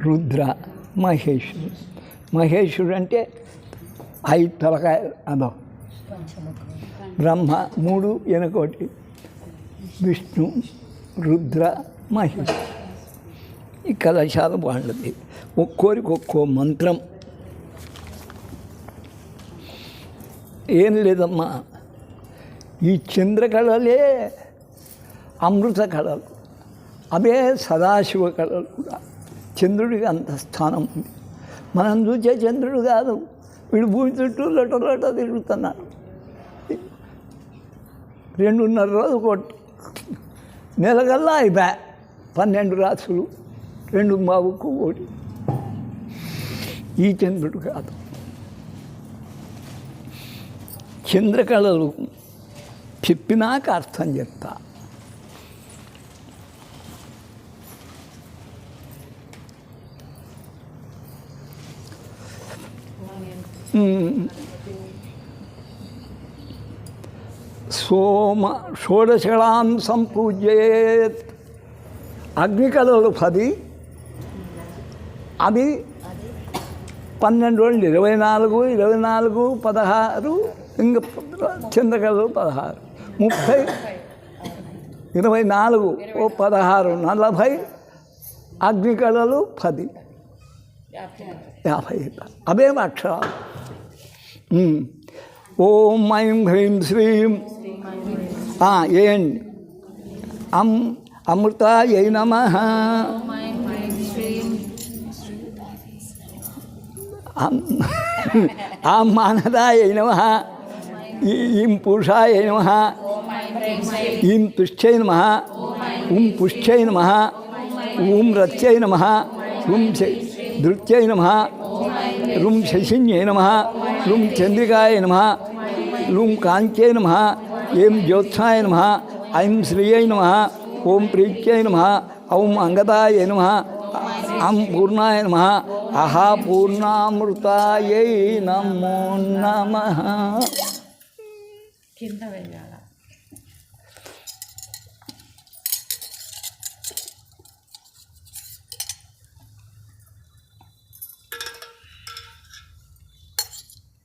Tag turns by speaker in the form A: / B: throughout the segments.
A: రుద్ర, మహేశుడు. మహేశుడు అంటే 5 తలకాయలు, అదో బ్రహ్మ 3 వెనకోటి, విష్ణు, రుద్ర, మహేశుడు. ఈ కళాశాల వాళ్ళది. ఒక్కోరికి ఒక్కో మంత్రం. ఏం లేదమ్మా, ఈ చంద్రకళలే అమృత కళలు, అవే సదాశివ కళలు కూడా. చంద్రుడికి అంత స్థానం ఉంది. మనం చూసే చంద్రుడు కాదు, వీడు భూమి చుట్టూ లొట తిరుగుతున్నాడు. 2.5 రోజులు కొట్టు, నెలకల్లా అయిపోయా 12 రాత్రులు, 2 ఒకటి. ఈ చంద్రుడు కాదు. చంద్రకళలు చెప్పినాక అర్థం చెప్తా. షోడశకళాం సంపూజ్యేత్. అగ్నికళలు 10, అది 12 రోజులు, 24, 16, ఇంకా చంద్రకళలు 16, 30, 24, 16, 40, అగ్నికళలు 10, 50. అవేం అక్షరాలు. ఓం ఐం హ్రీం శ్రీం ఏండి అమృతాయై నమః. ఆం మానదాయై నమః. ఈం పురుషాయై నమః. ఈం తుష్ట్యై నమః. ఉం పుష్ట్యై నమః. ఊం రత్యై నమః. రుం ధృత్యై నమః. రుం శశిన్యై నమః. రుం చంద్రికాయ నమః. లుం కాంత్యై నమః. ఏం జ్యోత్సాయ నమః. ఐం శ్రీయై నమః. ఓం ప్రీత్యై నమః. ఔం అంగదాయ నమః. అం పూర్ణాయ నమః. అహా పూర్ణామృతాయై నమో నమః.
B: కింద వెళ్ళాల.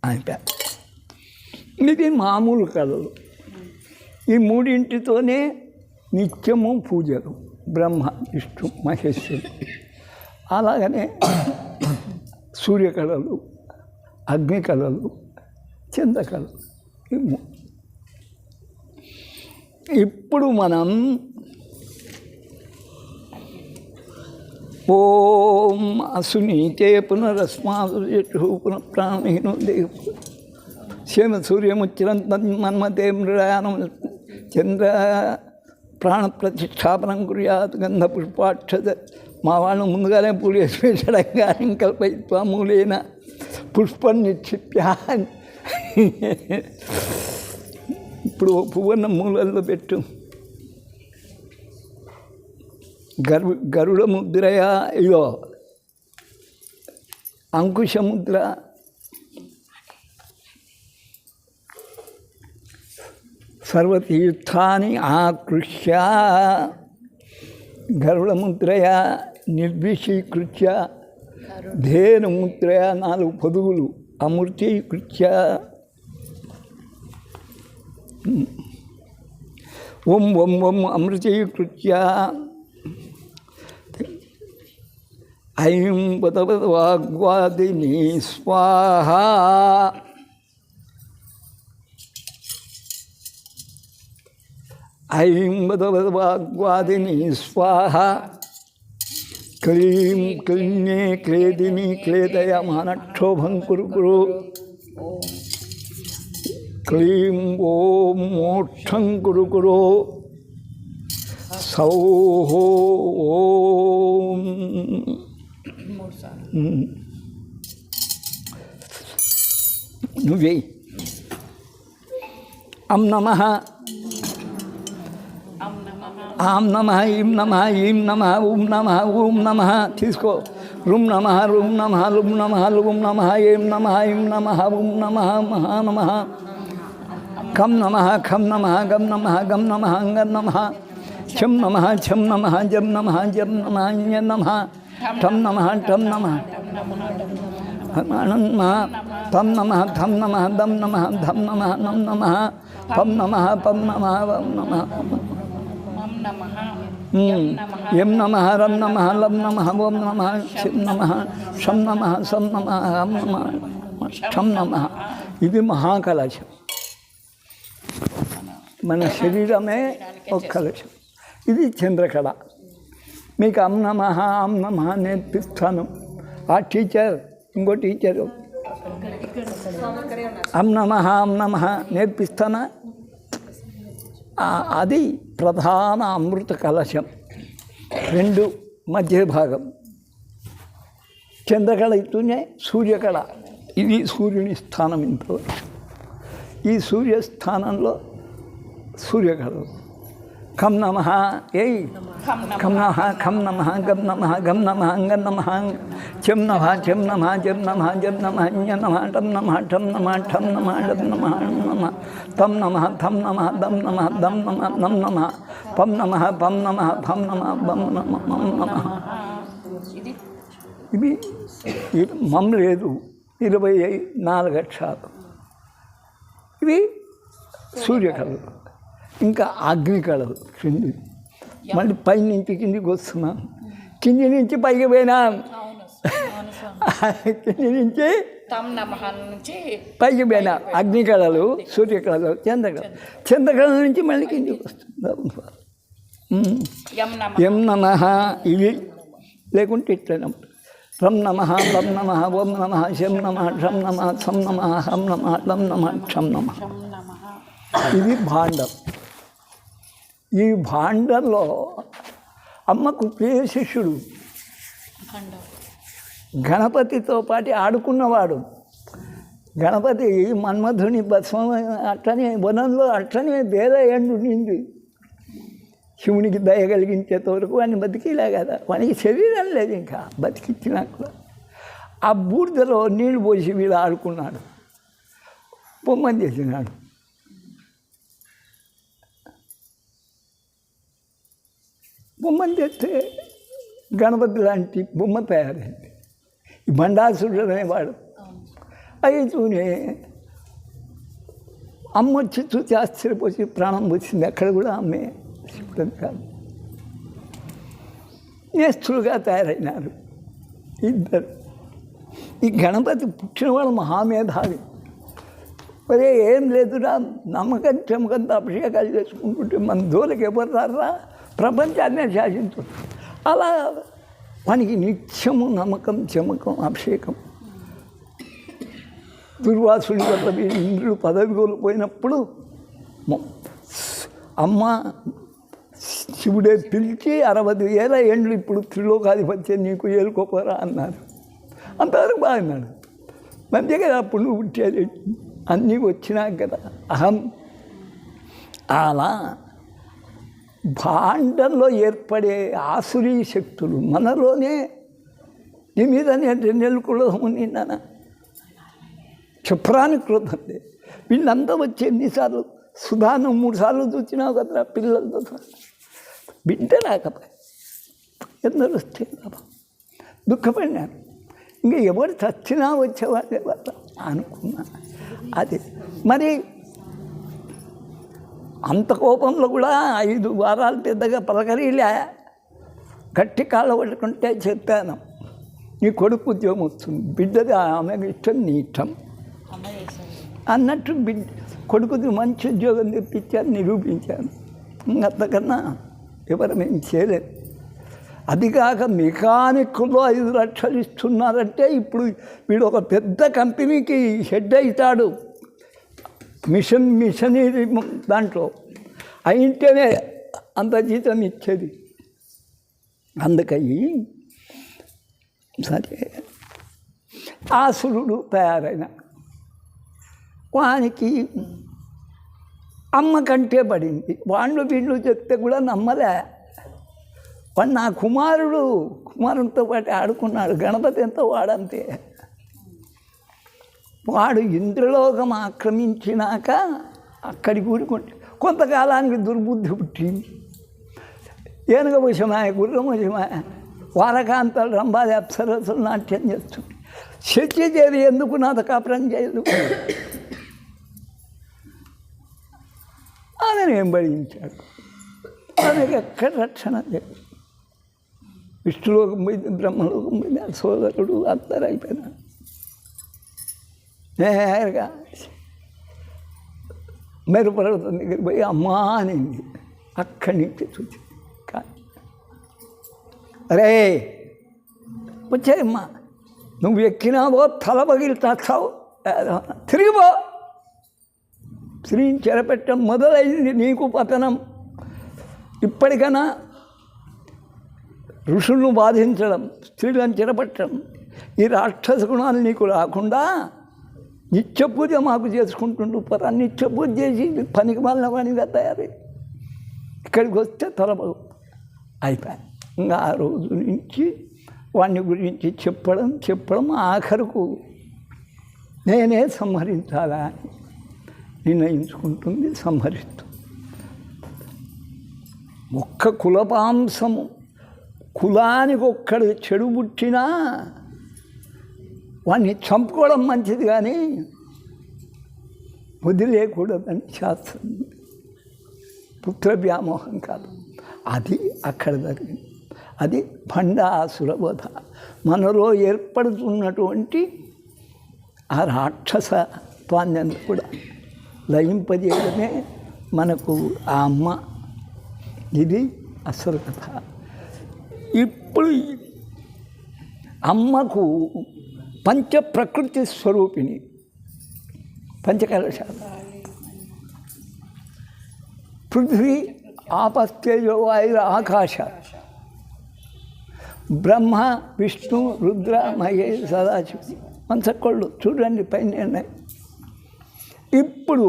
A: అయిపోయా. ఇది మామూలు కళలు. ఈ 3 నిత్యము పూజలు, బ్రహ్మ, విష్ణు, మహేశ్వరుడు. అలాగనే సూర్యకళలు, అగ్నికళలు, చంద్రకళలు. ఇప్పుడు మనం ఓం అసునీతే పునరస్మాసు పునఃప్రాణహీనో దేవ క్షేమ సూర్యముచ్చిరంతం మన్మతే మృడానం చంద్ర ప్రాణప్రతిష్టాపనం కుర్యాత్ గంధ పుష్పాక్షత. మా వాళ్ళు ముందుగానే పూలు వేసి పెట్టడంగా ఇంకల్పయిత్వా మూలేన పుష్పం నిక్షిప్య. ఇప్పుడు పువ్వున్న మూలల్లో పెట్టు. గరుడ ముద్రయా, ఇదో అంకుశముద్ర. సర్వతీర్థాని ఆకృష్య గరుడముద్రయా నిర్విషీకృత్య ధేనుముద్రయా 4 పొదుగులు అమృతీకృత్య. ఓం ఓం ఓం అమృతీకృత్య. ఐం వాగ్వాదిని స్వాహ. ఐం వాగ్వాదిని స్వాహ. క్లీం క్లీన్యే క్లేదిని క్లేదయ మానక్షోభం కురు కురు. క్లీం ఓం మోక్షం కురు కురు. సౌః ఓం. నువ్వే అం నమః. ఆం నమః. ఈం నమః. ఈం నమః. ఓం నమః. ఓం నమః. తీసుకో. రుం నమః. రుం నమః. లుం నమః. లుం నమః. ఏం నమః. ఈం నమః. ఓం నమః. మహా నమః. ఖం నమః. ఖం నమః. గం నమః. గం నమః. గం నమః. ఛం నమః. ఛం నమః. జం నమః. జం నమః. ఞ నమః. ఠం నమః ఠం నమః నమః తం నమః థం నమః దం నమః ధం నమః నం నమః పం నమః పం నమః వం నమః యం నమః రం నమః లం నమః ఓం నమః శిం నమః షం నమః సం నమః హం నమః ఠం నమః. ఇది మహాకలశం. మన శరీరమే ఒక కలశం. ఇది చంద్రకళ. మీకు అం నమః అం నమః నేర్పిస్తాను. ఆ టీచర్ ఇంకో టీచరు అం నమః నేర్పిస్తానా? అది ప్రధాన అమృత కలశం. రెండు మధ్య భాగం చంద్రకళ ఇస్తూనే సూర్యకళ. ఇది సూర్యుని స్థానం. ఇంట్లో ఈ సూర్యస్థానంలో సూర్యకళ. ఖం నమః ఏయ్ ఖం నమః ఖం నమః గం నమః గం నమః గం నమః చెం నమః చెం నమః జం నమః జం నమః ఞ నమః టం నమః ఠం నమః ఠం నమః డం నమః నమః తం నమః థం నమః దం నమః దం నమః నం నమః పం నమః పం నమః ఫం నమః బం నమః మం నమః. ఇది మం లేదు, 24 అక్షరాలు. ఇవి సూర్యకళలు. ఇంకా అగ్నికళలు కింది. మళ్ళీ పై నుంచి కిందికి వస్తున్నాం. కింది నుంచి పైకి పోయినాం. కింది నుంచి పైకి పోయినా. అగ్నికళలు, సూర్యకళలు, చంద్రకళ నుంచి మళ్ళీ కిందికి వస్తుంది. యం నమః ఇవి లేకుంటే ఇట్లా రం నమః లం నమః ఓం నమః శం నమః ఠం నమః సం నమః హం నమః లం నమః క్షం నమః. ఇది భాండం. ఈ భాండంలో అమ్మకు ప్రియ శిష్యుడు గణపతితో పాటు ఆడుకున్నవాడు. గణపతి మన్మధుని భస్మం అట్లనే వనంలో అట్లనే వేరే ఎండు నింది. శివునికి దయ కలిగించేంత వరకు వాడిని బతికిలే కదా. వానికి శరీరం లేదు, ఇంకా బతికిచ్చినా కూడా. ఆ బూడిదలో నీళ్లు పోసి వీడు ఆడుకున్నాడు, బొమ్మని చేసినాడు. బొమ్మని చేస్తే గణపతి లాంటి బొమ్మ తయారైంది. ఈ బండాసురుడు అనేవాడు. అయితేనే అమ్మ వచ్చి చూసి ఆశ్చర్యపోసి ప్రాణం వచ్చింది. అక్కడ కూడా అమ్మే శివుడని కాదు, నేస్తులుగా తయారైనారు ఇద్దరు. ఈ గణపతి పుట్టినవాడు మహామేధావి. మరే ఏం లేదురా, నమ్మకం చెమకంతో అభిషేకాలు చేసుకుంటుంటే మన దోలకి ఎవరు రారా, ప్రపంచాన్ని శాసించు. అలా మనకి నిత్యము నమ్మకం, చెమకం, అభిషేకం. దుర్వాసుడి వల్ల ఇంద్రుడు పదవి కోల్పోయినప్పుడు అమ్మ శివుడే పిలిచి 60,000 ఏండ్లు ఇప్పుడు త్రిలోకాధిపత్యం నీకు ఏలుకోపోరా అన్నారు. అంతవరకు బాగున్నాడు. మంచిగా కదా అప్పుడు నువ్వు పుట్టేది. అన్నీ వచ్చినాక కదా అహం. అలా భాండంలో ఏర్పడే ఆసురీ శక్తులు మనలోనే. నీ మీద నేను నెలకొడము నిన్న క్షుప్రానికి క్రోధం లేదు. వీళ్ళంతా వచ్చి ఎన్నిసార్లు సుధాను 3 సార్లు చూసినావు కదరా పిల్లలతో. బిడ్డ రాకపోయి ఎందరు వస్తే దుఃఖపడినారు. ఇంకా ఎవరు చచ్చినా వచ్చేవాళ్ళే వాళ్ళ అనుకున్నా. అది మరి అంత కోపంలో కూడా 5 వారాలు పెద్దగా పలకరీలే. గట్టి కాళ్ళ పట్టుకుంటే చెప్పాను, నీ కొడుకు ఉద్యోగం వస్తుంది, బిడ్డది ఆమెకు ఇష్టం, నీ ఇష్టం అన్నట్టు కొడుకుది మంచి ఉద్యోగం తెప్పించాను, నిరూపించాను. అంతకన్నా ఎవరు మేము చేయలేదు. అది కాక మెకానిక్లో 5 లక్షలు ఇస్తున్నారంటే ఇప్పుడు వీడు ఒక పెద్ద కంపెనీకి హెడ్ అవుతాడు. మిషనరీ దాంట్లో అయితేనే అంత జీతం ఇచ్చేది. అందుకని సరే ఆసురుడు తయారైన వానికి అమ్మ కంటే పడింది. వాళ్ళు వీళ్ళు చెప్తే కూడా నమ్మలే. వాడు నా కుమారుడితో పాటు ఆడుకున్నాడు. గణపతి ఎంతో వాడంతే. వాడు ఇంద్రలోకం ఆక్రమించినాక అక్కడికి ఊరుకుంటే కొంతకాలానికి దుర్బుద్ధి పుట్టింది. ఏనుగ వశమాయ, గుర్రం వశమాయ, వారకాంతలు రంభాది అప్సరసులు నాట్యం చేస్తుంది. శచీదేవి ఎందుకు నాతో కాపురం చేయదు? ఆమెను వెంబడించాడు. ఆమెకు ఎక్కడ రక్షణ లేదు. విష్ణులోకం పోయింది, బ్రహ్మలోకం పోయింది, ఆ సోదరుడు అందరూ అయిపోయినాడు. నేరుగా మెరుపర్వతం దగ్గరికి పోయి అమ్మా అనింది. అక్కడి నుంచి చూసి అరే వచ్చాయమ్మా, నువ్వు ఎక్కినావో తల పగిలి తాస్తావు, తిరిగిపో. స్త్రీని చెరపెట్టడం మొదలైంది నీకు పతనం. ఇప్పటికైనా ఋషులను బాధించడం, స్త్రీలను చెరపట్టడం, ఈ రాక్షస గుణాలు నీకు రాకుండా నిత్య పూజ మాకు చేసుకుంటుండు. నిత్య పూజ చేసి పనికి మాలిన పనిగా తయారై ఇక్కడికి వస్తే తలబడు అయిపోయి. ఇంకా ఆ రోజు నుంచి వాడిని గురించి చెప్పడం ఆఖరుకు నేనే సంహరించాలా అని నిర్ణయించుకుంటుంది, సంహరిస్తుంది. ఒక్క కులపాంశము, కులానికి ఒక్కడు చెడు పుట్టినా వాడిని చంపుకోవడం మంచిది కానీ వదిలేయకూడదని శాస్త్రం. పుత్ర వ్యామోహం కాదు, అది అక్కడ జరిగింది. అది భండాసురవధ. మనలో ఏర్పడుతున్నటువంటి ఆ రాక్షసత్వాన్ని కూడా లయింపజేయడమే మనకు ఆ అమ్మ. ఇది అసలు కథ. ఇప్పుడు అమ్మకు పంచ ప్రకృతి స్వరూపిణి, పంచకలశాలు, పృథ్వీ ఆపస్తేజో వాయు ఆకాశ, బ్రహ్మ విష్ణు రుద్ర మహేష్ సదాశివుడు. మంచకొళ్ళు చూడండి పైన ఉన్నాయి. ఇప్పుడు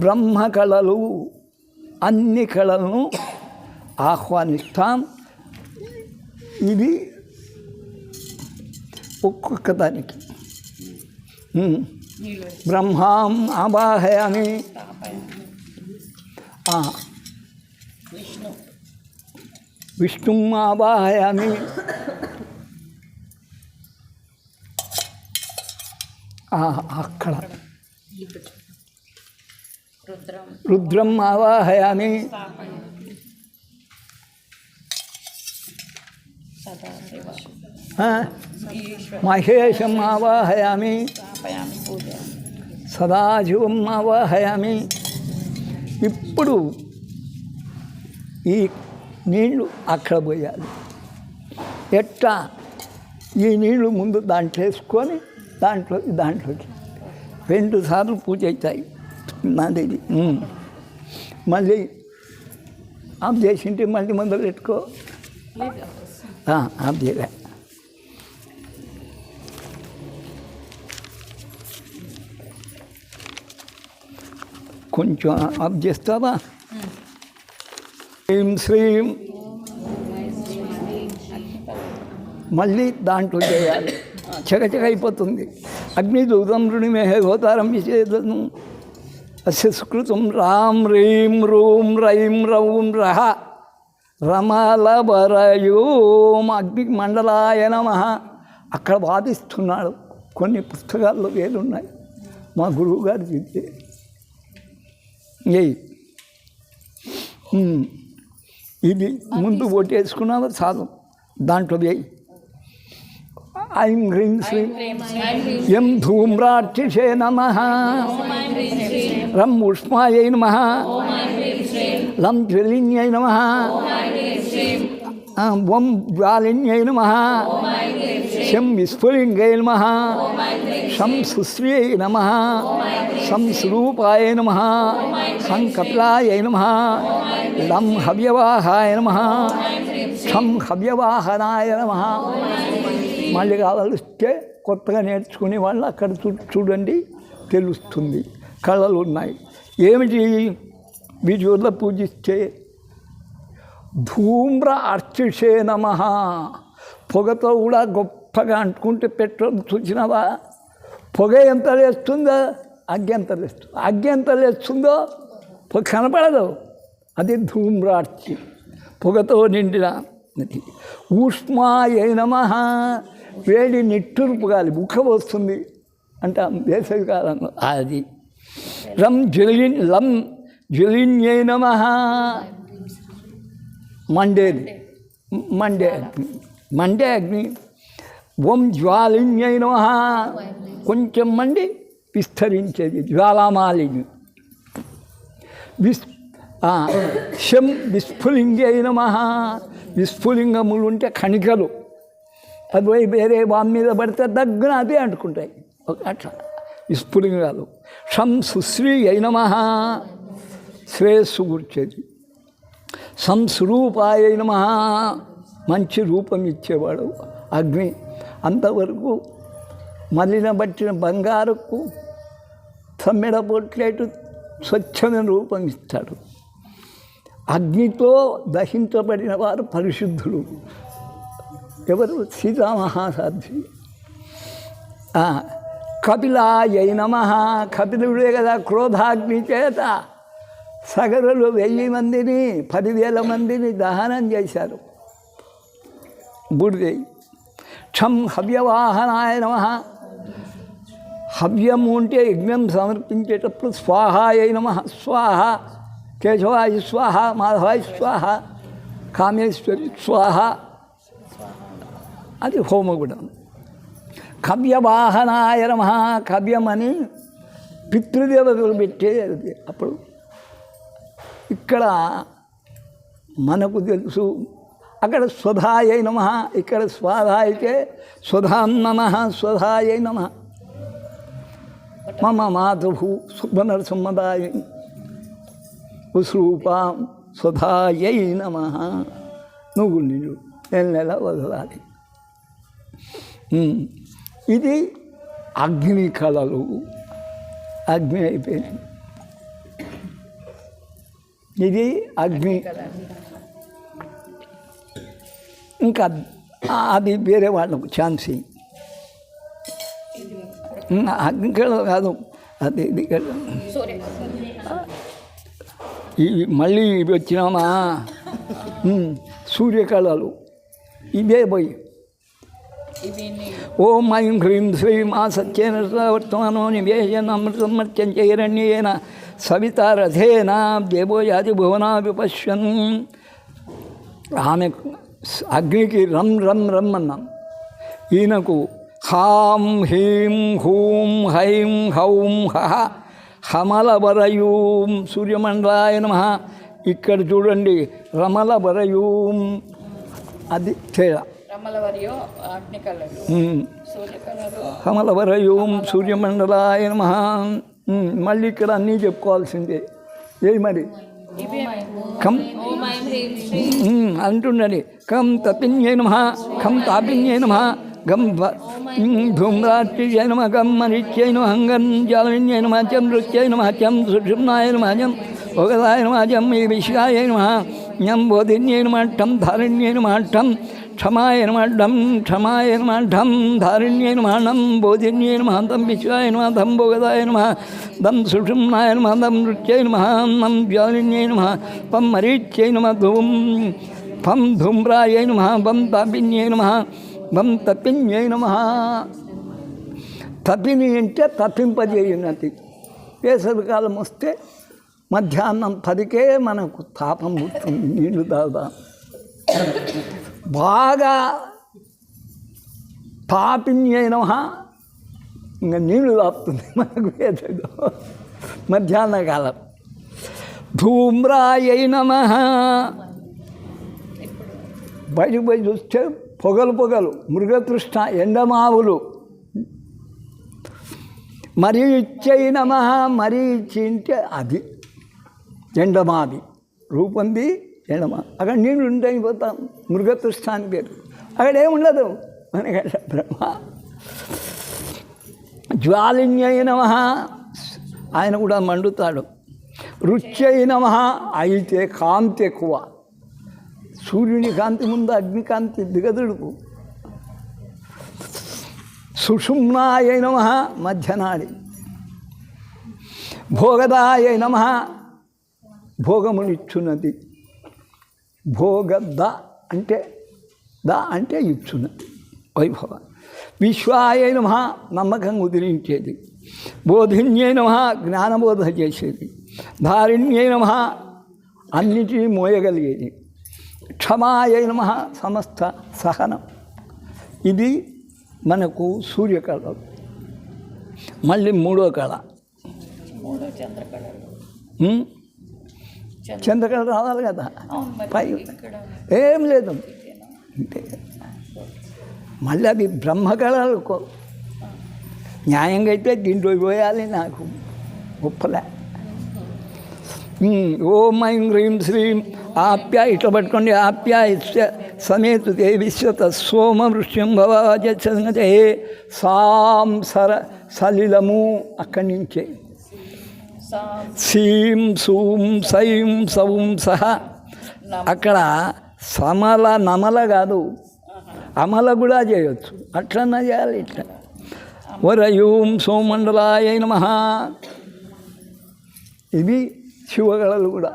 A: బ్రహ్మ కళలు, అన్ని కళలను ఆహ్వానిస్తాం. ఇది ఒక్కొక్క దానికి. బ్రహ్మాం ఆవాహయామి, విష్ణుం ఆవాహయామి, అక్కడ రుద్రం ఆవాహయామి, మహేశం ఆవాహయామి, సదాశివం ఆవాహయామి. ఇప్పుడు ఈ నీళ్లు అక్కడ పోయాలి. ఎట్లా? ఈ నీళ్లు ముందు దాంట్లో వేసుకొని దాంట్లోకి 2 సార్లు పూజ అవుతాయి. నాది మళ్ళీ ఆఫ్ చేసింటే మళ్ళీ మొదలు పెట్టుకో. ఆఫ్ చేయలే. కొంచెం ఆఫ్ చేస్తావా? శ్రీం శ్రీం మళ్ళీ దాంట్లో చేయాలి. చకచక అయిపోతుంది. అగ్నిదూతం రుణిమేహ గోతారం విచేదను అస్య సుకృతం రాం హ్రీం రూం రైం రౌం రహ రమలబరయోం అగ్ని మండలాయ నమః. అక్కడ వాదిస్తున్నాడు. కొన్ని పుస్తకాల్లో వేలున్నాయి. మా గురువు గారు చెప్తే ఇది ముందు ఓటేసుకున్నావా చాలు. దాంట్లో వేయి. ఐం హ్రీం శ్రీం యం ధూమ్రార్చిషే నమః, రం ఉష్మాయై నమః, లం జ్వలిన్యై నమః, వం జ్వాలిన్యై నమః, శం విస్ఫులింగై నమః, శం సుశ్రియై నమః, శం స్వరూపాయ నమః, శం కపిలాయ నమః, లం హవ్యవాహాయ నమః, శం హవ్యవాహనాయ నమః. మళ్ళీ కావాలిస్తే కొత్తగా నేర్చుకునే వాళ్ళు అక్కడ చూడండి, తెలుస్తుంది. కళలు ఉన్నాయి. ఏమిటి? విజువల్లో పూజిస్తే ధూమ్ర అర్చిషే నమః. పొగతో కూడా గొప్పగా అంటుకుంటే పెట్రోల్ చూసినావా? పొగ ఎంత లేస్తుందో అగ్గి ఎంత లేస్తుంది. అగ్గి ఎంత లేస్తుందో పొగ కనపడదు. అది ధూమ్రార్చి. పొగతో నిండిన నది. ఊష్మాయ నమః, వేడి నిట్టూర్పు గాలి ముఖం వస్తుంది అంటే వేసవి కాలంలో అది. లం జ్వలిన్యై నమః, మండేది మండే అగ్ని. ఓం జ్వాలిన్యై నమః, కొంచెం మండి విస్తరించేది జ్వాలామాలిని. శం విస్ఫులింగై నమః, విస్ఫులింగములు ఉంటే కణికలు, అది పోయి వేరే వామి మీద పడితే దగ్గర అదే అంటుకుంటాయి అట్లా విస్ఫులింగాలు. షం సుశ్రీయై నమః, శ్రేయస్సు కూర్చేది. సంస్వరూపాయ నమః, మంచి రూపం ఇచ్చేవాడు అగ్ని. అంతవరకు మలిన పట్టిన బంగారుకు తమ్మెడ పొట్లేటు స్వచ్ఛమైన రూపం ఇస్తాడు. అగ్నితో దహించబడిన వారు పరిశుద్ధులు. ఎవరు? సీతామహాసాధ్వి. కపిలాయ నమః, కపిలుడే కదా క్రోధాగ్ని చేత సగరులు 1000 మందిని 10,000 మందిని దహనం చేశారు బూడిదై. క్షం హవ్యవాహనాయ నమః, హవ్యము అంటే యజ్ఞం సమర్పించేటప్పుడు స్వాహాయ నమః. స్వాహ కేశవాయ స్వాహ, మాధవాయ స్వాహ, కామేశ్వరి స్వాహ, అది హోమగుణం. కవ్యవాహనాయ నమః, కవ్యమని పితృదేవతలు పెట్టేది. అప్పుడు ఇక్కడ మనకు తెలుసు, అక్కడ స్వధాయ నమః, ఇక్కడ స్వాధాయితే స్వధాం నమః, స్వధాయ నమః. మమ మాతృభూ సుబ్బనరసింహదాయ ఉస్రూపాం స్వధాయై నమః. నువ్వు నీళ్ళు నెల వదలాలి. ఇది అగ్ని కళలు. అగ్ని అయిపోయింది. ఇది అగ్ని. ఇంకా అది వేరే వాళ్ళకు ఛాన్సీ. అగ్ని కళ కాదు అది. ఇది మళ్ళీ ఇవి వచ్చినామా సూర్యకళలు. ఇవే పోయి ఓం ఐం హ్రీం శ్రీం ఆ సత్యేన వర్తమానో నివేశనమృతం మర్త్యం చైరణ్యేన సవితారథేన దేవో యాతి భువనా విపశ్యన్. ఆమె అగ్నికి రమ్ రమ్ రమ్ అన్నాం. ఈయనకు హాం హీం హూం హైం హౌం హహ హమలవరయూం సూర్యమండలాయ నమః. ఇక్కడ చూడండి రమలవరయూం, అది తేడా. హమలవరయూం సూర్యమండలాయ నమః. మళ్ళీ ఇక్కడ అన్నీ చెప్పుకోవాల్సిందే. ఏ మరి కం అంటుండండి. కం తపిన్యై నమః, కం తాపిన్యై నమః, గం ధూమ్రాట్యై నమః, గం మరిచ్యై నమః, గం జాలవిన్యై నమః, చం నృత్యై నమః, చం సుషుమ్నాయ నమః, జం భోగదాయ నమః, జం విషయాయ నమః, ఞం బోధిన్యై నమః, ఠం ధారిణ్యై నమః, ఠం క్షమాయ నమః, ఢం క్షమాయ నమః, ఢం ధారిణ్యై నమః, నం బోధిన్యై నమః, ధం విశ్వాయ నమః, ధం భోగదాయ నమః, ధం సుషుమ్నాయ నమః, ధం నృత్యై నమః, నం జ్వాలిన్యై నమః, పం మరీచ్యై నమః, ధూం పం ధూమ్రాయ నమః, పం తాపిన్యై నమః, పం తపిన్యై నమః. తపిని అంటే తప్పింపజేయున్నది. వేసవికాలం వస్తే మధ్యాహ్నం 10కే మనకు తాపం పుడుతుంది. నీళ్లు తాగుదా బాగా తాపిన్యై నమః, ఇంకా నీళ్లు తాపుతుంది మనకు వేసవిలో మధ్యాహ్న కాలం. ధూమ్రాయై నమః, బయటకు పోయి చూస్తే పొగలు పొగలు, మృగతృష్ణ, ఎండమావులు. మరీచ్యై నమః, మరీచి అంటే అది ఎండమాది రూపంది ఎండమా. అక్కడ నీళ్ళు ఉంటాయి పోతాం, మృగతృష్ణ అని పేరు. అక్కడ ఏముండదు మనకి బ్రహ్మ. జ్వాలిన్యై నమః, ఆయన కూడా మండుతాడు. రుచ్యై నమః, అయితే కాంతి ఎక్కువ. సూర్యుని కాంతి ముందు అగ్నికాంతి దిగదుడుకు. సుషుమ్నాయ నమః, మధ్యనాడి. భోగదాయ నమః, భోగమునిచ్చున్నది. భోగ ద అంటే ఇచ్చును వైభవ. విశ్వాయ నమః నమ్మకం కుదిరించేది. బోధిన్యై నమః జ్ఞానబోధ చేసేది. ధారిణ్యై నమః అన్నిటినీ మోయగలిగేది. క్షమాయ నమః సమస్త సహనం. ఇది మనకు సూర్యకళ. మళ్ళీ మూడో కళ చంద్రకళ రావాలి కదా. పై ఏం లేదు అంటే మళ్ళీ అది బ్రహ్మకళలకు న్యాయంగా అయితే దీంట్లో పోయాలి. నాకు గొప్పలే. ఓం ఐం హ్రీం శ్రీం ఆప్యాయ ఇట్లా పట్టుకోండి. ఆప్యాయ సమేతు దేవిశ్వత సోమ వృష్యం భవాజే సాం సలిలము. అక్కడి నుంచే సీం సూం సైం సౌం సహ. అక్కడ సమల నమల కాదు, అమల కూడా చేయొచ్చు. అట్లన్నా చేయాలి. ఇట్లా వరయూం సోమండలాయ నమః. ఇవి శివకళలు కూడా.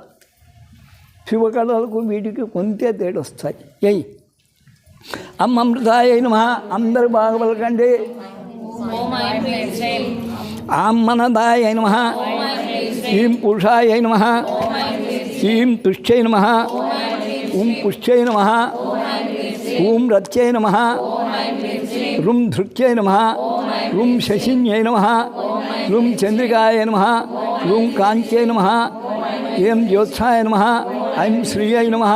A: శివకళలకు వీటికి కొంతే తేడొస్తాయి. ఎయ్ అమృతాయ నమః. అందరు బాగా పలకండి. ఆమ్మనదాయ నమః. ఈం పురుషాయ నమః. ఈం తుష్ట్యై నమః. ఓం పుష్ట్యై నమః. ఓం రత్యై నమః. రుం ధృత్యై నమః. రుం శశిన్యై నమః. రుం చంద్రికాయ నమః. రుం కాంత్యై నమః. ఏం జ్యోత్సాయ నమః. ఐం శ్రీయై నమః.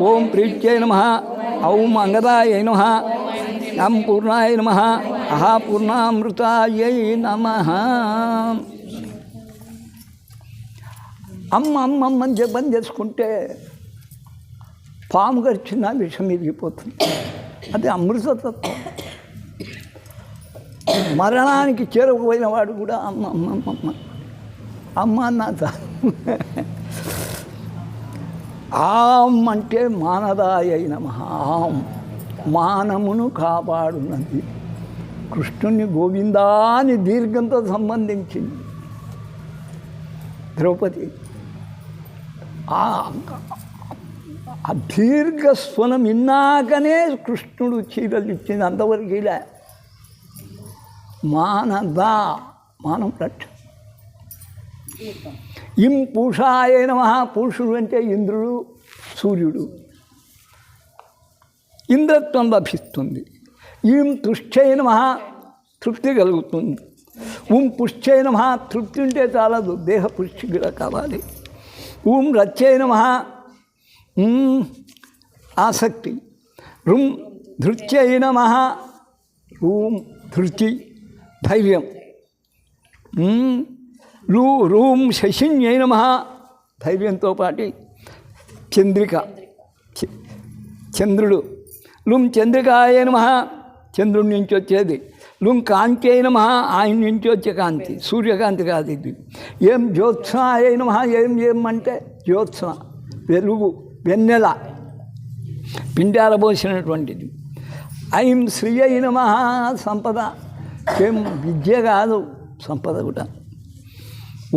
A: ఓం ప్రీత్యై నమః. ఔం అంగదాయ నమః. అం పూర్ణాయ నమః. అహా పూర్ణామృతాయై నమః. అమ్మని జపం చేసుకుంటే పాము గడిచిన విషం ఇరిగిపోతుంది. అది అమృతతత్వం. మరణానికి చేరుకుపోయిన వాడు కూడా అమ్మ అమ్మ అమ్మ అమ్మ అన్న. ఆం అంటే మానదాయ నమః. ఆం మానమును కాపాడున్నది. కృష్ణుని గోవిందాని దీర్ఘంతో సంబంధించింది. ద్రౌపది ఆ దీర్ఘస్వనం విన్నాకనే కృష్ణుడు చీరలు ఇచ్చింది. అంతవరకు ఇలా మానదా మానం రక్ష. ఇం పూషాయ నమః. పురుషుడు అంటే ఇంద్రుడు, సూర్యుడు. ఇంద్రత్వం లభిస్తుంది. ఈం తుష్ట్యై నమః. తృప్తి కలుగుతుంది. ఓం పుష్ట్యై నమః. తృప్తి ఉంటే చాలదు, దేహ పుష్టి కూడా కావాలి. ఓం రత్యై నమః. ఆసక్తి. రుం ధృత్యై నమః. రూం ధృతి ధైర్యం. రూం శశిన్యై నమః. ధైర్యంతో పాటు చంద్రిక చంద్రుడు. లుం చంద్రికాయ నమః. చంద్రుడి నుంచి వచ్చేది. లుం కాంత్యై నమః. ఆయన నుంచి వచ్చే కాంతి, సూర్యకాంతి కాదు ఇది. ఏం జ్యోత్స్నాయ నమః. ఏం అంటే జ్యోత్స్న, వెలుగు, వెన్నెల, పిండాల పోసినటువంటిది. ఐం శ్రీయై నమః. సంపద. ఏం విద్య కాదు, సంపద కూడా.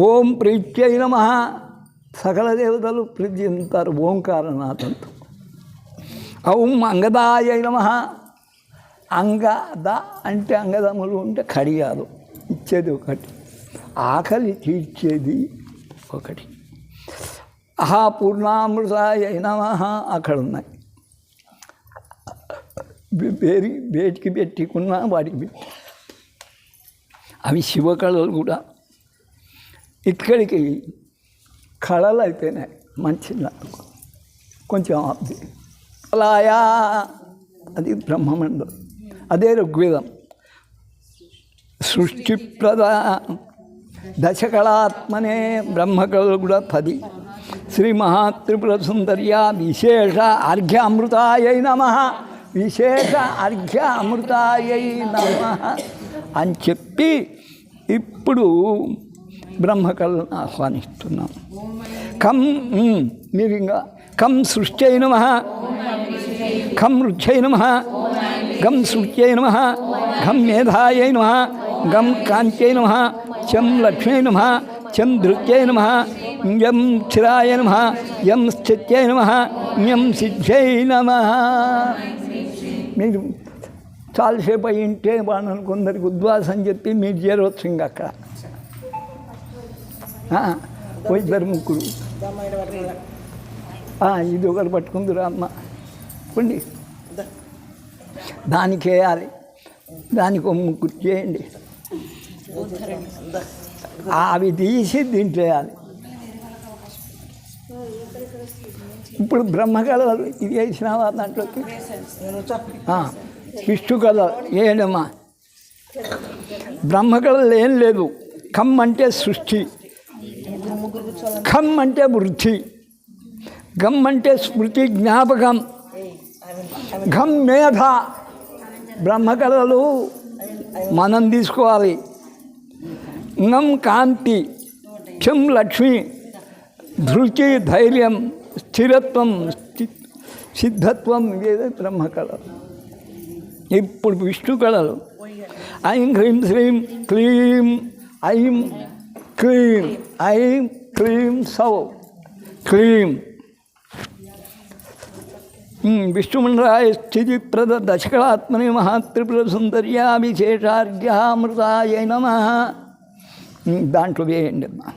A: ఓం ప్రీత్యై నమః. సకల దేవతలు ప్రీతి చెందుతారు ఓంకారనాథంతో. ఔం అంగదాయ నమః. అంగద అంటే అంగదములు ఉంటే కడియాలు ఇచ్చేది ఒకటి, ఆకలి తీర్చేది ఒకటి. అహా పూర్ణామృతాయ నమః. అక్కడ ఉన్నాయి. వేటికి పెట్టుకున్నా వాటికి పెట్టి అవి శివకళలు కూడా. ఇక్కడికి కళలు అయిపోయినాయి. మంచి కొంచెం అలాయా అది బ్రహ్మమండలం. అదే ఋగ్వేదం. సృష్టిప్రద దశకళాత్మనే. బ్రహ్మకళలు కూడా 10. శ్రీ మహాత్రిపుర సుందర్య విశేష అర్ఘ్య అమృతాయై నమః. విశేష అర్ఘ్య అమృతాయై నమః అని చెప్పి ఇప్పుడు బ్రహ్మకళను ఆహ్వానిస్తున్నాం. మీరు ఇంకా కం సృష్ట్యై నమః. ఖం రుచ్యై నమః. గం సృత్యై నమః. ఘం మేధాయై నమః. గం కాంత్యై నమః. చం లక్ష్మై నమః. చం ధృత్యై నమః. యం చిరాయ నమ, యం స్థిత్యై నమ, యం సిద్ధ్యై నమ. మీరు చాలాసేపు అయింటే వాళ్ళని కొందరికి ఉద్వాసం చెప్పి మీరు చేరవచ్చు ఇంక అక్కడ. ఇద్దరు ముగ్గురు ఇది ఒకరు పట్టుకుందిరా అమ్మ పండి, దానికి వేయాలి, దానికి ఒక ముగ్గురు చేయండి, అవి తీసి దీంట్లో వేయాలి. ఇప్పుడు బ్రహ్మకళలు ఇది వేసినావా దాంట్లోకి? విష్ణు కళ ఏడమ్మా, బ్రహ్మకళలు ఏం లేదు. ఖమ్ అంటే సృష్టి, ఖమ్ అంటే వృద్ధి, గమ్ అంటే స్మృతి జ్ఞాపకం, ఘమ్ మేధ. బ్రహ్మకళలు మనం తీసుకోవాలి. ngం కాంతి, క్షం లక్ష్మి, ధృతి ధైర్యం, స్థిరత్వం సిద్ధత్వం, ఇదే బ్రహ్మకళలు. ఇప్పుడు విష్ణు కళలు ఐం హ్రీం శ్రీం క్లీం ఐం క్లీం, ఐం క్లీం సౌ క్లీం. విష్ణుమండలాయ స్థితిప్రద దశకళాత్మని మహాత్రిపుర సుందర్యాభిశేషార్ఘ్యామృతాయ నమః. దాంట్లో వేయండి అమ్మా.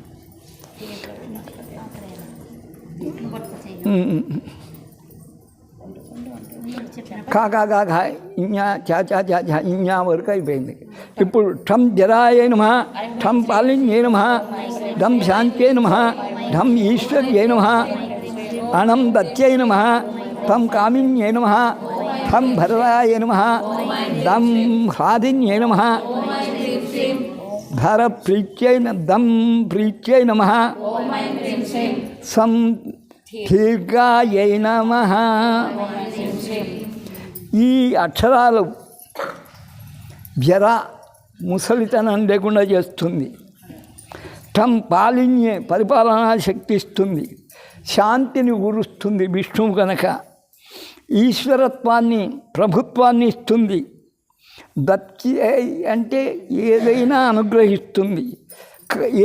A: కాకా ఇన్యా చాచా చాచా ఇన్యా వరకు అయిపోయింది. ఇప్పుడు ఠం జరాయ నమః, ఠం పాలిన్యే నమః, ఢం శాంత్యై నమః, ఢం ఈశ్వర్యై నమః, అణం దత్యై నమః, తం కామిన్యై నమః, థం భరదాయ నమః, దం హ్లాదిన్యై నమః, ధర ప్రీత్యై దం ప్రీత్యై నమః, సం దీర్ఘాయై నమః. ఈ అక్షరాలు జర ముసలితనం లేకుండా చేస్తుంది. ఠం పాలిన్యే పరిపాలనా శక్తి ఇస్తుంది, శాంతిని ఊరుస్తుంది విష్ణువు కనుక. ఈశ్వరత్వాన్ని ప్రభుత్వాన్ని ఇస్తుంది. దత్తి అంటే ఏదైనా అనుగ్రహిస్తుంది.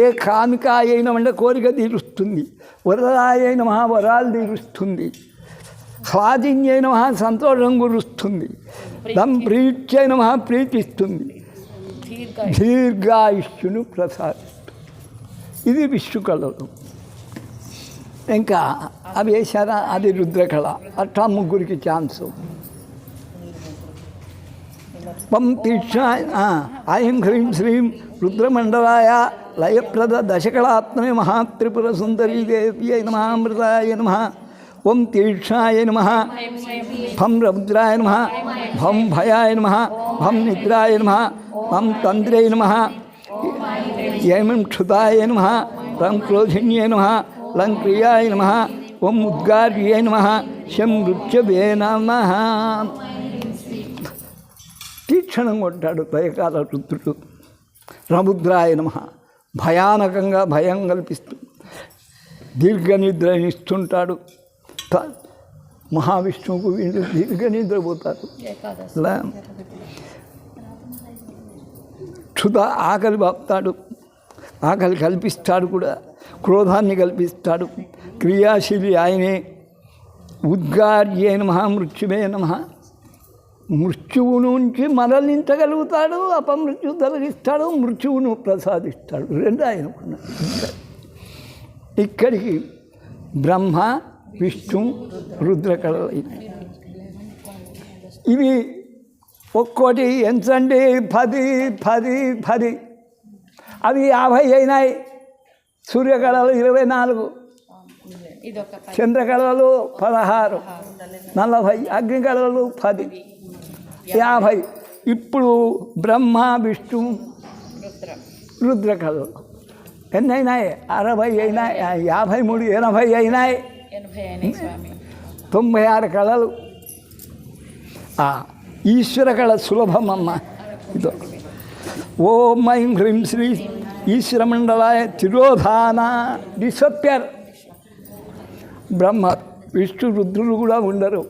A: ఏ కామిక అయినా అంటే కోరిక తీరుస్తుంది. వరదాయైన వరాలు తీరుస్తుంది. హ్లాదిన్యైన సంతోషం కురుస్తుంది. దం ప్రీత్యైన ప్రీతిస్తుంది. దీర్ఘాయుష్యును ప్రసాదిస్తుంది. ఇది విష్ణు కళలు. ఇంకా అవి వేశారా, అది రుద్రకళ. అట్టా ముగ్గురికి ఛాన్సు. పం తీక్షణాయ ఐం హ్రీం శ్రీం రుద్రమండలాయ లయప్రద దశకళాత్మనే మహాత్రిపుర సుందరీ దేవ్యై నమః, అమృతాయ నమః. ఓం తీక్షణాయ నమః, భం రౌద్రాయ నమః, భం భయాయ నమః, భం నిద్రాయ నమః, భం తంద్రై నమః, ఏం క్షుతాయ నమః, రం క్రోధిన్యై నమః, లం క్రియాయ నమః, ఓం ఉద్గార్యాయ నమః, శం మృత్యవే నమః. తీక్షణం కొట్టాడు భయకాల రుద్రుడు. రముద్రాయ నమః, భయానకంగా భయం కల్పిస్తూ దీర్ఘనిద్రనిస్తుంటాడు. మహావిష్ణువుకు వీళ్ళు దీర్ఘనిద్రపోతారు. క్షుత ఆకలి బాపుతాడు, ఆకలి కల్పిస్తాడు కూడా, క్రోధాన్ని కల్పిస్తాడు. క్రియాశీలి ఆయనే. ఉద్గార్యే నమః, మృత్యువే నమః. మృత్యువు నుంచి మరలించగలుగుతాడు, అపమృత్యు తొలగిస్తాడు, మృత్యువును ప్రసాదిస్తాడు. రెండు ఆయనకున్నాడు. ఇక్కడికి బ్రహ్మ విష్ణు రుద్రకళలు. ఇవి ఒక్కోటి ఎంతండి? 10 10 10. అవి 50 అయినాయి. సూర్యకళలు 24, చంద్రకళలు 16, 40, అగ్నికళలు 10, 50. ఇప్పుడు బ్రహ్మ విష్ణు రుద్రకళలు ఎన్ని అయినాయి? 60 అయినాయి, 53, 80 అయినాయి, 96 కళలు. ఈశ్వర కళ సులభమమ్మ. ఇదో ఓం ఐం హ్రీం శ్రీ ఈశ్వరమండలాయ తిరోధాన. డిసప్పేర్. బ్రహ్మ విష్ణు రుద్రులు కూడా ఉండరు.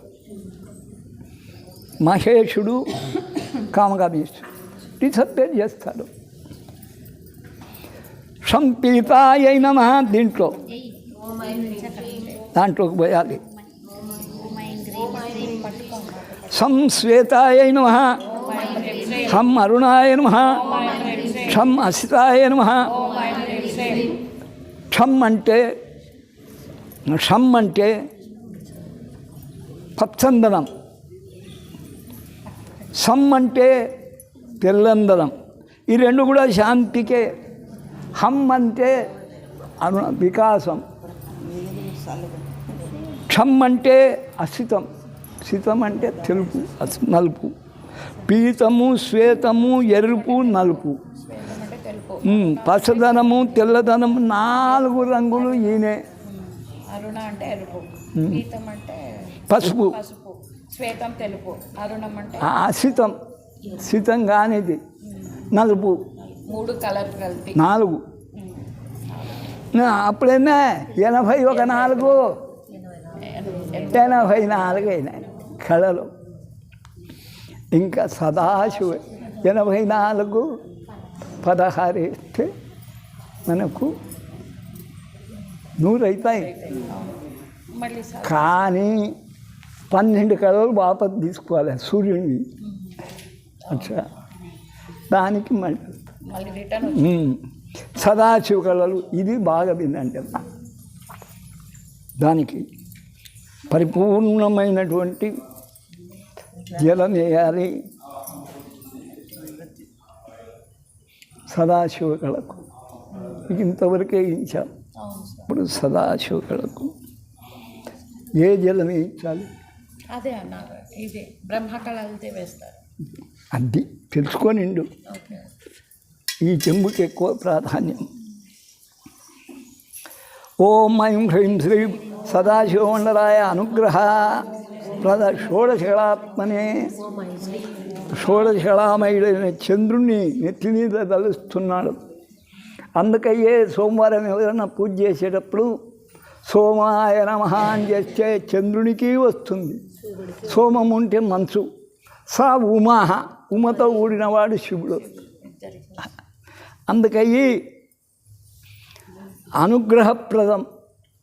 A: మహేషుడు కామకామేశ్వరుడు డిసప్పేర్ చేస్తాడు. సంపీతాయ నమః. దీంట్లో దాంట్లోకి పోయాలి. సం శ్వేతాయ నమః, హం అరుణాయ నమః, క్షం అసితాయ నమః. క్షం అంటే పచ్చందనం, సం అంటే తెల్లందనం. ఈ రెండు కూడా శాంతికే. హం అంటే వికాసం, క్షం అంటే అసితం, సితం అంటే తెలుపు నలుపు. పీతము, శ్వేతము, ఎరుపు, నలుపు, పచ్చదనము, తెల్లదనము, 4 రంగులు ఈయనే.
B: అరుణ అంటే ఎరుపు, పీతం అంటే
A: పసుపు,
B: శ్వేతం తెలుపు, అరుణం అంటే
A: అసితం, సితం కానిది నలుపు.
B: 3 కలర్ కలిపి
A: 4. అప్పుడైనా 81 84 అయినాయి కళలు. ఇంకా సదాశివ 84 16 వేస్తే మనకు 100 అవుతాయి. కానీ 12 కళలు వాపసు తీసుకోవాలి సూర్యుడిని. అచ్చా, దానికి మళ్ళీ
B: రిటర్న్
A: సదాశివ కళలు. ఇది బాగా వినండి. దానికి పరిపూర్ణమైనటువంటి జలం వేయాలి సదాశివ కళకు. ఇంతవరకే ఇచ్చాం. ఇప్పుడు సదాశివ కళకు ఏ జలం వేయించాలి?
B: అదే అన్న, ఇది బ్రహ్మకళలతో వేస్తారు.
A: అది తెలుసుకోనిండు. ఈ చెంబుకి ఎక్కువ ప్రాధాన్యం. ఓం ఐం హ్రీం శ్రీం సదాశివమండలాయ అనుగ్రహ ప్రద షోడశకళాత్మనే. షోడశకళామయుడైన చంద్రుణ్ణి నెత్తి మీద తలుస్తున్నాడు. అందుకయ్యే సోమవారం ఎవరైనా పూజ చేసేటప్పుడు సోమాయ నమః అని చేస్తే చంద్రునికి వస్తుంది. సోమం ఉంటే మంచు, సా ఉమాహ, ఉమతో ఊడినవాడు శివుడు. అందుకయ్యి అనుగ్రహప్రదం.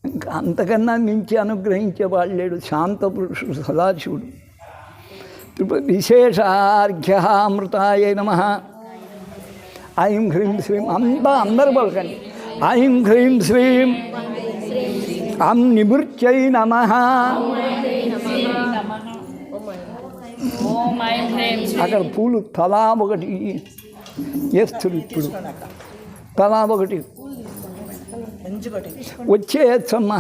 A: ఇంకా అంతకన్నా మించి అనుగ్రహించేవాడు లేడు. శాంతపురుషుడు సదాశివుడు. విశేషార్ఘ్యామృతాయ నమః. ఐం హ్రీం శ్రీం అందరూ పలకండి. ఐం హ్రీం శ్రీం అం నిభృత్యై నమః. అక్కడ పూలు తలా ఒకటి వేస్తుంది. ఇప్పుడు తలా ఒకటి వచ్చేయచ్చమ్మ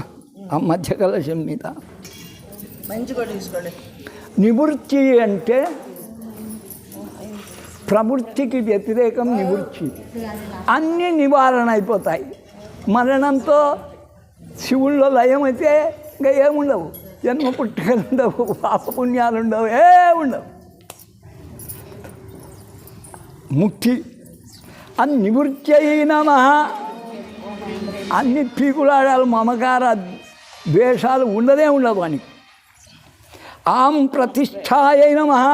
A: ఆ మధ్య కలశం మీద. నివృత్తి అంటే ప్రవృత్తికి వ్యతిరేకం నివృత్తి. అన్నీ నివారణ అయిపోతాయి. మరణంతో శివుల్లో లయం అయితే ఇంకా ఏముండవు. జన్మ పుట్టుకలు ఉండవు, పాపపుణ్యాలు ఉండవు, ఏముండవు. ముక్తి. అని నివృత్తి అయినమా. అన్ని పీకులాడాలు, మమకార ద్వేషాలు ఉండనే ఉండవు అని. ఆం ప్రతిష్టాయ నమః.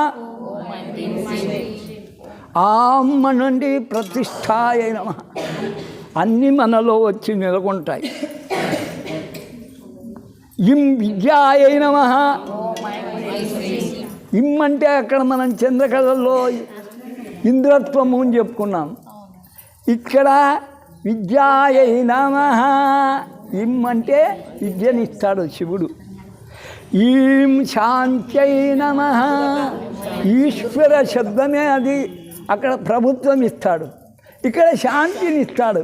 A: ఆం అనండి, ప్రతిష్టాయ నమః. అన్నీ మనలో వచ్చి నెలకొంటాయి. ఇం విద్యాయ నమః. ఇం అంటే అక్కడ మనం చంద్రకళల్లో ఇంద్రత్వము అని చెప్పుకున్నాం. ఇక్కడ విద్యాయ నమః. ఇం అంటే విద్యనిస్తాడు శివుడు. ఈం శాంత్యై నమః. ఈశ్వర శబ్దమే అది. అక్కడ ప్రభుత్వం ఇస్తాడు, ఇక్కడ శాంతిని ఇస్తాడు.